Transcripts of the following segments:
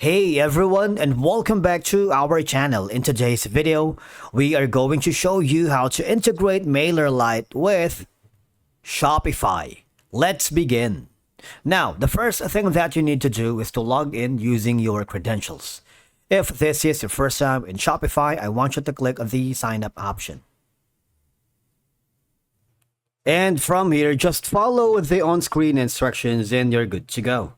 Hey everyone, and welcome back to our channel. In today's video, we are going to show you how to integrate Mailerlite with Shopify. Let's begin. Now, the first thing that you need to do is to log in using your credentials. If this is your first time in Shopify, I want you to click the sign up option. And from here, just follow the on-screen instructions and you're good to go.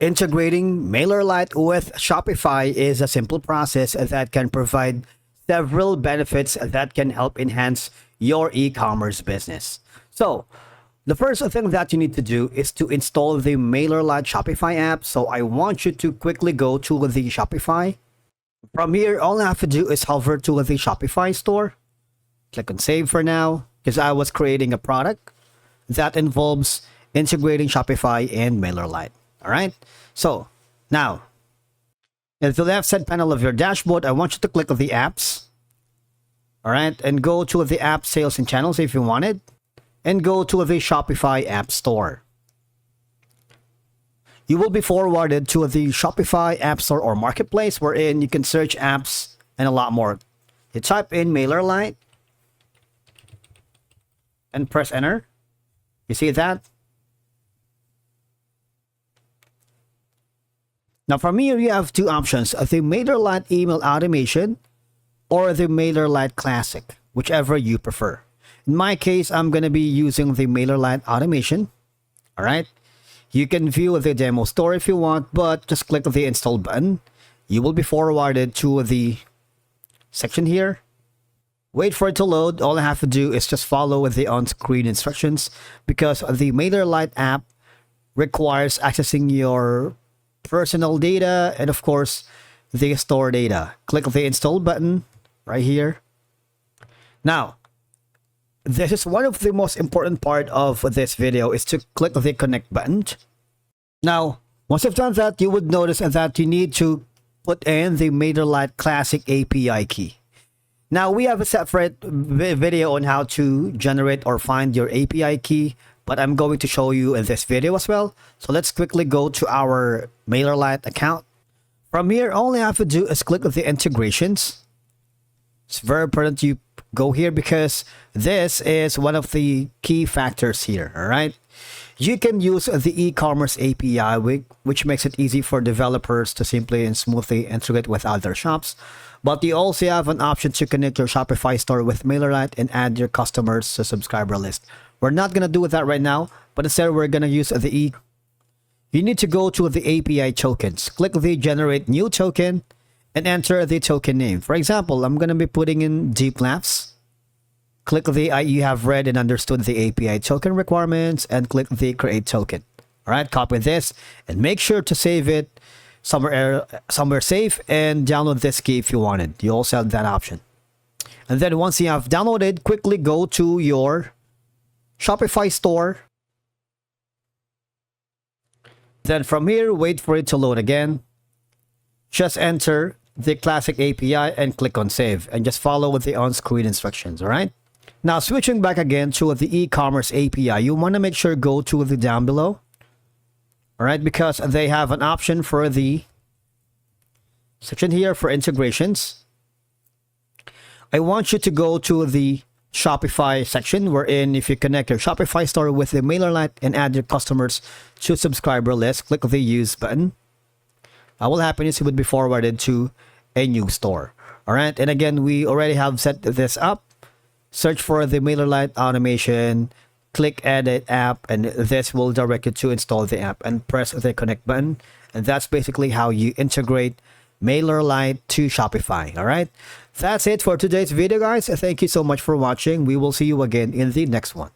Integrating Mailerlite with Shopify is a simple process that can provide several benefits that can help enhance your e-commerce business. So, the first thing that you need to do is to install the Mailerlite Shopify app. So I want you to quickly go to the Shopify. From here, all I have to do is hover to the Shopify store. Click on save for now, because I was creating a product that involves integrating Shopify and Mailerlite. All right. So now, at the left side panel of your dashboard, I want you to click on the apps. All right. And go to the app sales and channels if you wanted. And go to the Shopify app store. You will be forwarded to the Shopify app store or marketplace wherein you can search apps and a lot more. You type in Mailerlite and press enter. You see that? Now from here, you have two options, the Mailerlite email automation or the Mailerlite Classic, whichever you prefer. In my case, I'm going to be using the Mailerlite automation. All right. You can view the demo store if you want, but just click the install button. You will be forwarded to the section here. Wait for it to load. All I have to do is just follow the on-screen instructions because the Mailerlite app requires accessing your personal data and of course the store data. Click the install button right here. Now, this is one of the most important part of this video is to click the connect button. Now, once you've done that, you would notice that you need to put in the Mailerlite Classic API key. Now, we have a separate video on how to generate or find your API key, but I'm going to show you in this video as well. So let's quickly go to our Mailerlite account. From here, all you have to do is click the integrations. It's very important you go here because this is one of the key factors here. All right. You can use the e-commerce API, which makes it easy for developers to simply and smoothly integrate with other shops. But you also have an option to connect your Shopify store with Mailerlite and add your customers to subscriber list. We're not going to do that right now, but instead we're going to use the You need to go to the API tokens. Click the generate new token and enter the token name. For example, I'm going to be putting in Deep Laughs. Click the you have read and understood the API token requirements and click the create token. All right, copy this and make sure to save it somewhere safe and download this key if you wanted. You also have that option. And then once you have downloaded, quickly go to your Shopify store. Then from here, wait for it to load again. Just enter the Classic API and click on save and just follow the on-screen instructions. All right. Now switching back again to the e-commerce API, you want to make sure go to the down below. All right, because they have an option for the section here for integrations. I want you to go to the Shopify section wherein if you connect your Shopify store with the Mailerlite and add your customers to subscriber list, click the use button. What will happen is it would be forwarded to a new store. All right. And again, we already have set this up. Search for the Mailerlite automation, click edit app, and this will direct you to install the app and press the connect button. And that's basically how you integrate Mailerlite to Shopify. All right. That's it for today's video, guys. Thank you so much for watching. We will see you again in the next one.